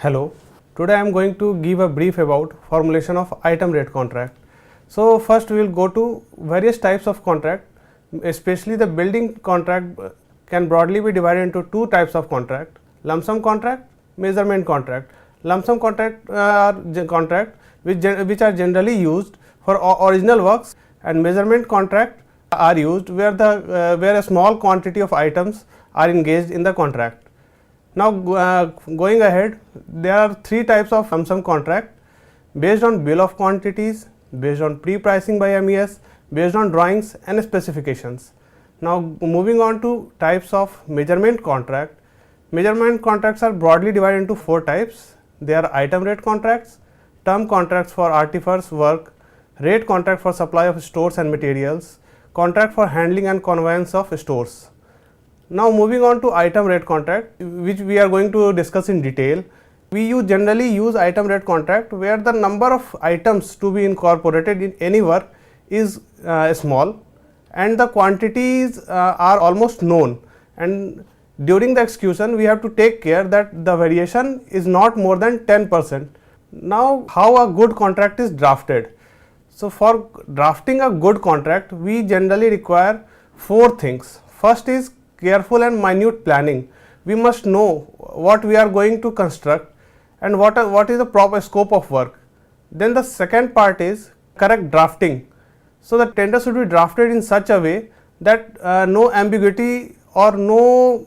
Hello, today I am going to give a brief about formulation of item rate contract. So first we will go to various types of contract, especially the building contract can broadly be divided into two types of contract: lump sum contract, measurement contract. Lump sum contract are contract which are generally used for original works, and measurement contract are used where a small quantity of items are engaged in the contract. Now going ahead, there are three types of lump sum contract: based on bill of quantities, based on pre-pricing by MES, based on drawings and specifications. Now moving on to types of measurement contract. Measurement contracts are broadly divided into four types. They are item rate contracts, term contracts for artificers work, rate contract for supply of stores and materials, contract for handling and conveyance of stores. Now moving on to item rate contract, which we are going to discuss in detail. We generally use item rate contract where the number of items to be incorporated in any work is small and the quantities are almost known, and during the execution we have to take care that the variation is not more than 10%. Now how a good contract is drafted. So for drafting a good contract we generally require four things. First is careful and minute planning. We must know what we are going to construct and what is the proper scope of work. Then the second part is correct drafting. So the tender should be drafted in such a way that no ambiguity or no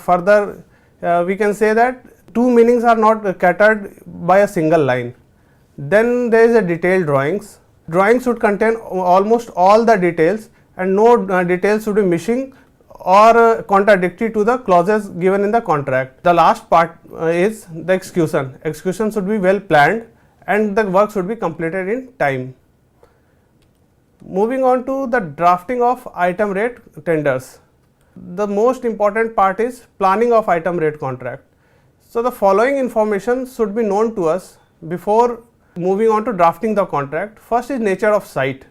further we can say that two meanings are not catered by a single line. Then there is a detailed drawings. Drawings should contain almost all the details and no details should be missing or contradictory to the clauses given in the contract. The last part is the execution. Execution should be well planned and the work should be completed in time. Moving on to the drafting of item rate tenders. The most important part is planning of item rate contract. So the following information should be known to us before moving on to drafting the contract. First is nature of site.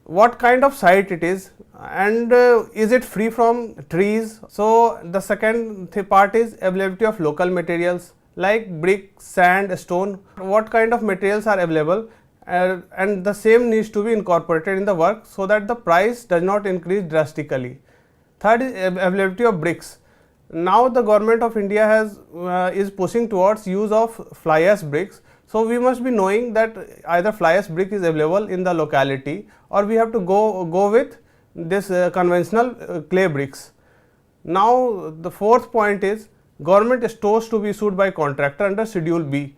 What kind of site it is, and is it free from trees. So the second part is availability of local materials like brick, sand, stone. What kind of materials are available, and the same needs to be incorporated in the work so that the price does not increase drastically. Third is availability of bricks. Now the government of India is pushing towards use of fly ash bricks. So we must be knowing that either fly ash brick is available in the locality or we have to go with this conventional clay bricks. Now the fourth point is government stores to be issued by contractor under Schedule B.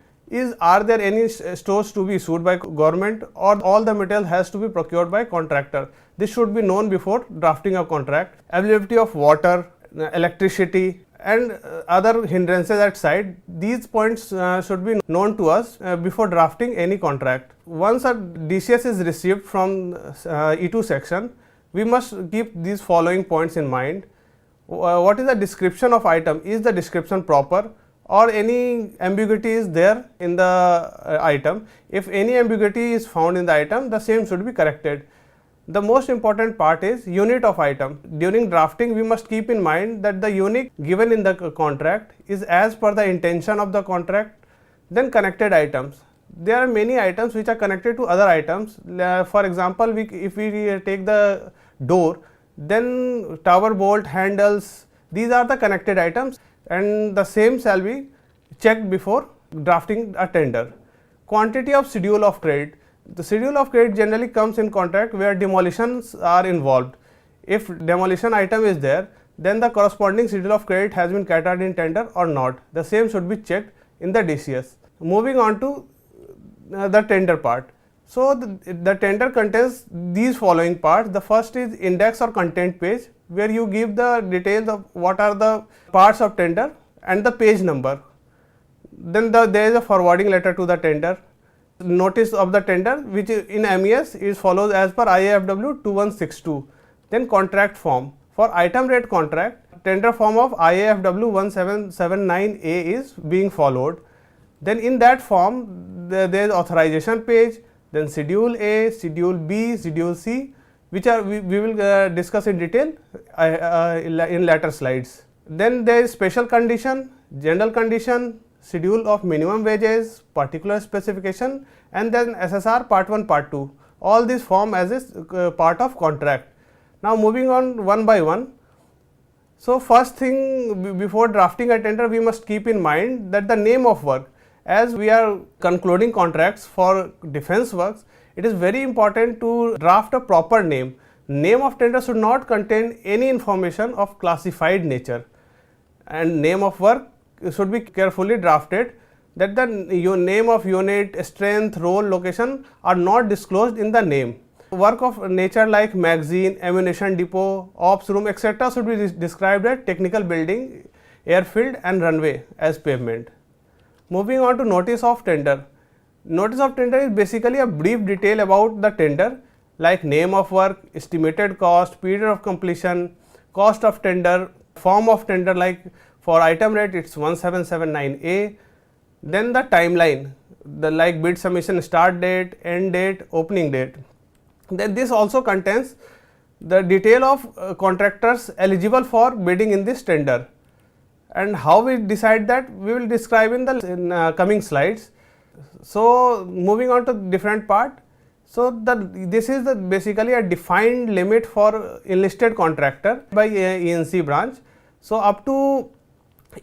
Are there any stores to be issued by government, or all the material has to be procured by contractor? This should be known before drafting a contract. Availability of water, electricity and other hindrances at site, these points should be known to us before drafting any contract. Once a DCS is received from E2 section, we must keep these following points in mind. What is the description of item? Is the description proper or any ambiguity is there in the item? If any ambiguity is found in the item, the same should be corrected. The most important part is unit of item. During drafting, we must keep in mind that the unit given in the contract is as per the intention of the contract. Then connected items. There are many items which are connected to other items. For example, if we take the door, then tower bolt, handles, these are the connected items, and the same shall be checked before drafting a tender. Quantity of schedule of credit. The schedule of credit generally comes in contract where demolitions are involved. If demolition item is there, then the corresponding schedule of credit has been catered in tender or not. The same should be checked in the DCS. Moving on to the tender part. So the tender contains these following parts. The first is index or content page, where you give the details of what are the parts of tender and the page number. Then there is a forwarding letter to the tender. Notice of the tender, which in MES is follows as per IAFW 2162. Then contract form. For item rate contract, tender form of IAFW 1779A is being followed. Then in that form there is authorization page, then schedule A, schedule B, schedule C, which are we will discuss in detail in later slides. Then there is special condition, general condition, schedule of minimum wages, particular specification, and then SSR part 1, part 2. All these form as a part of contract. Now moving on one by one. So first thing, before drafting a tender, we must keep in mind that the name of work, as we are concluding contracts for defense works, it is very important to draft a proper name. Name of tender should not contain any information of classified nature, and name of work should be carefully drafted, that the name of unit, strength, role, location are not disclosed in the name. Work of nature like magazine, ammunition depot, ops room, etc. should be described as technical building, airfield and runway as pavement. Moving on to notice of tender. Notice of tender is basically a brief detail about the tender, like name of work, estimated cost, period of completion, cost of tender, form of tender, like for item rate it's 1779A, then the timeline, like bid submission start date, end date, opening date. Then this also contains the detail of contractors eligible for bidding in this tender, and how we decide that we will describe in the coming slides. So moving on to different part. So this is basically a defined limit for enlisted contractor by ENC branch. So up to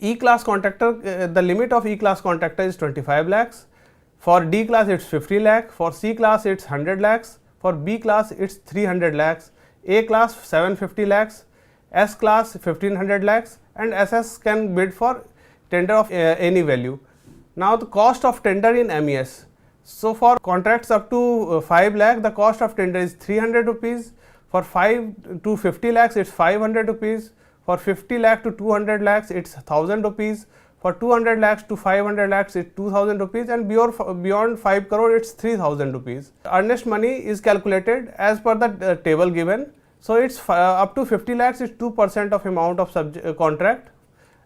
E class contractor, the limit of E class contractor is 25 lakhs. For D class it's 50 lakh, for C class it's 100 lakhs, for B class it's 300 lakhs, A class 750 lakhs, S class 1500 lakhs, and SS can bid for tender of any value. Now the cost of tender in MES. So for contracts up to 5 lakh, the cost of tender is 300 rupees. For 5 to 50 lakhs, it's 500 rupees. For 50 lakh to 200 lakhs, it's 1000 rupees. For 200 lakhs to 500 lakhs, it's 2000 rupees, and beyond 5 crore, it's 3000 rupees. Earnest money is calculated as per the table given. So it's up to 50 lakhs, it's 2% of amount of contract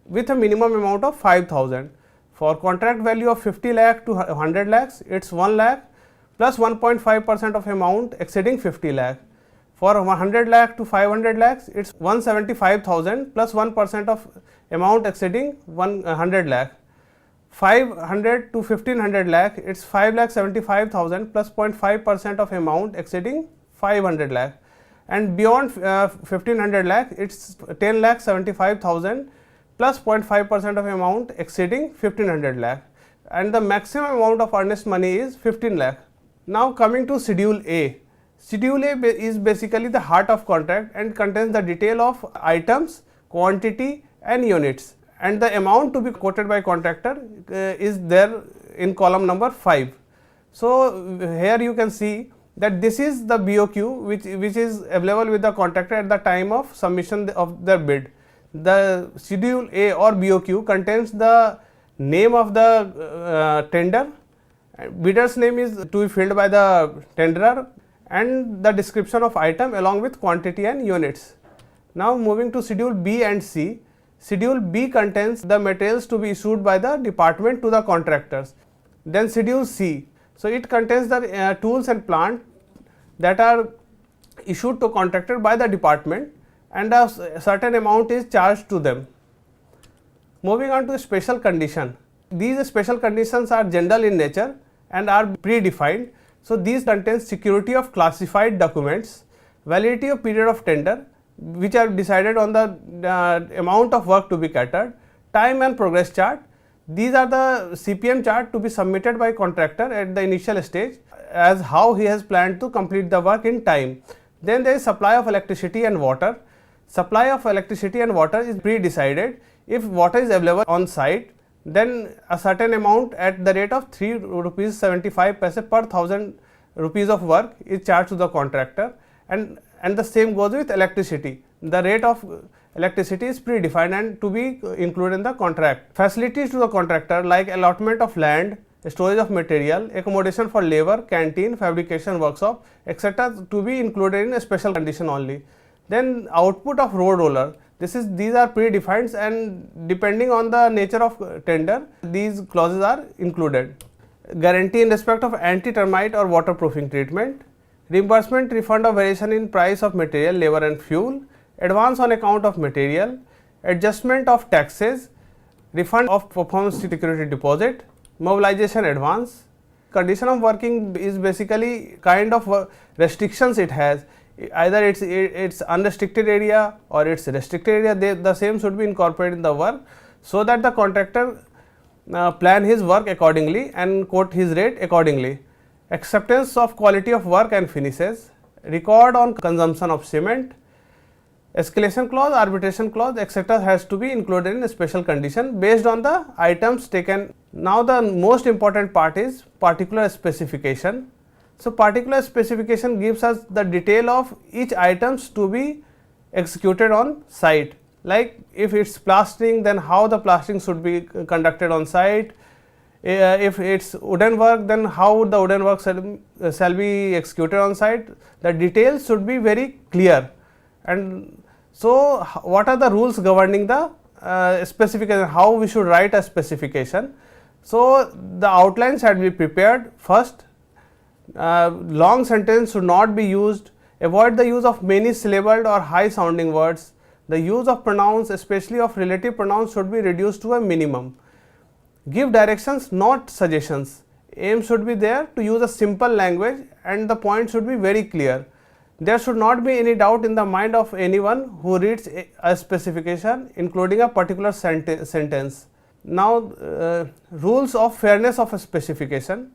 with a minimum amount of 5000. For contract value of 50 lakh to 100 lakhs, it's 1 lakh plus 1.5% of amount exceeding 50 lakh. For 100 lakh to 500 lakhs, it's 175,000 plus 1% of amount exceeding 100 lakh. 500 to 1500 lakh, it's 5 lakh 75,000 plus 0.5% of amount exceeding 500 lakh. And beyond 1500 lakh, it's 10 lakh 75,000 plus 0.5% of amount exceeding 1500 lakh, and the maximum amount of earnest money is 15 lakh. Now coming to Schedule A. Schedule A is basically the heart of contract and contains the detail of items, quantity and units, and the amount to be quoted by contractor is there in column number 5. So here you can see that this is the BOQ which is available with the contractor at the time of submission of their bid. The Schedule A or BOQ contains the name of the tender, bidder's name is to be filled by the tenderer, and the description of item along with quantity and units. Now moving to Schedule B and C. Schedule B contains the materials to be issued by the department to the contractors. Then Schedule C, so it contains the tools and plant that are issued to contractor by the department, and a certain amount is charged to them. Moving on to special condition. These special conditions are general in nature and are predefined. So these contain security of classified documents, validity of period of tender, which are decided on the amount of work to be catered, time and progress chart. These are the CPM chart to be submitted by contractor at the initial stage as how he has planned to complete the work in time. Then there is supply of electricity and water. Supply of electricity and water is pre-decided. If water is available on site, then a certain amount at the rate of 3 rupees 75 paise per 1000 rupees of work is charged to the contractor, and the same goes with electricity. The rate of electricity is predefined and to be included in the contract. Facilities to the contractor like allotment of land, storage of material, accommodation for labor, canteen, fabrication workshop, etc. to be included in a special condition only. Then output of road roller. These are predefined, and depending on the nature of tender, these clauses are included. Guarantee in respect of anti-termite or waterproofing treatment, reimbursement refund of variation in price of material, labor and fuel, advance on account of material, adjustment of taxes, refund of performance security deposit, mobilization advance. Condition of working is basically kind of restrictions it has. Either it's unrestricted area or it's restricted area, the same should be incorporated in the work, so that the contractor plan his work accordingly and quote his rate accordingly. Acceptance of quality of work and finishes, record on consumption of cement, escalation clause, arbitration clause, etc. has to be included in a special condition based on the items taken. Now the most important part is particular specification. So particular specification gives us the detail of each items to be executed on site. Like if it's plastering, then how the plastering should be conducted on site. If it's wooden work, then how the wooden work shall be executed on site. The details should be very clear. And so what are the rules governing the specification, how we should write a specification. So the outlines had to be prepared first. Long sentence should not be used. Avoid the use of many syllabled or high sounding words. The use of pronouns, especially of relative pronouns, should be reduced to a minimum. Give directions, not suggestions. Aim should be there to use a simple language and the point should be very clear. There should not be any doubt in the mind of anyone who reads a specification, including a particular sentence. Now, rules of fairness of a specification.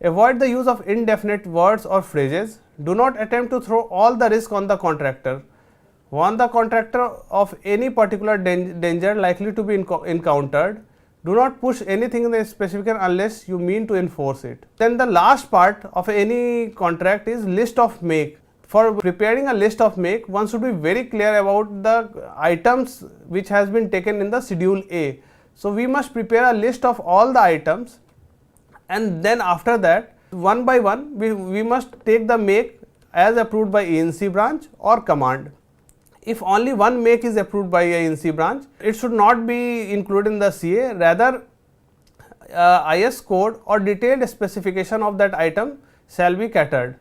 Avoid the use of indefinite words or phrases. Do not attempt to throw all the risk on the contractor. Warn the contractor of any particular danger likely to be encountered. Do not push anything in the specification unless you mean to enforce it. Then the last part of any contract is list of make. For preparing a list of make, one should be very clear about the items which has been taken in the schedule A. So we must prepare a list of all the items, and then after that, one by one we must take the make as approved by ENC branch or command. If only one make is approved by ENC branch, it should not be included in the CA. Rather, IS code or detailed specification of that item shall be catered.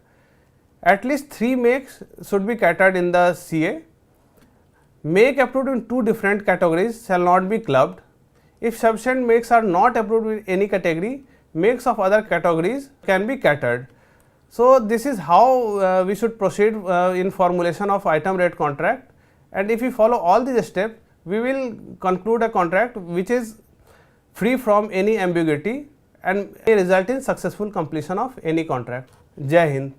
At least 3 makes should be catered in the CA. Make approved in 2 different categories shall not be clubbed. If sufficient makes are not approved in any category, makes of other categories can be catered. So this is how we should proceed in formulation of item rate contract, and if we follow all these steps, we will conclude a contract which is free from any ambiguity and may result in successful completion of any contract. Jai Hind.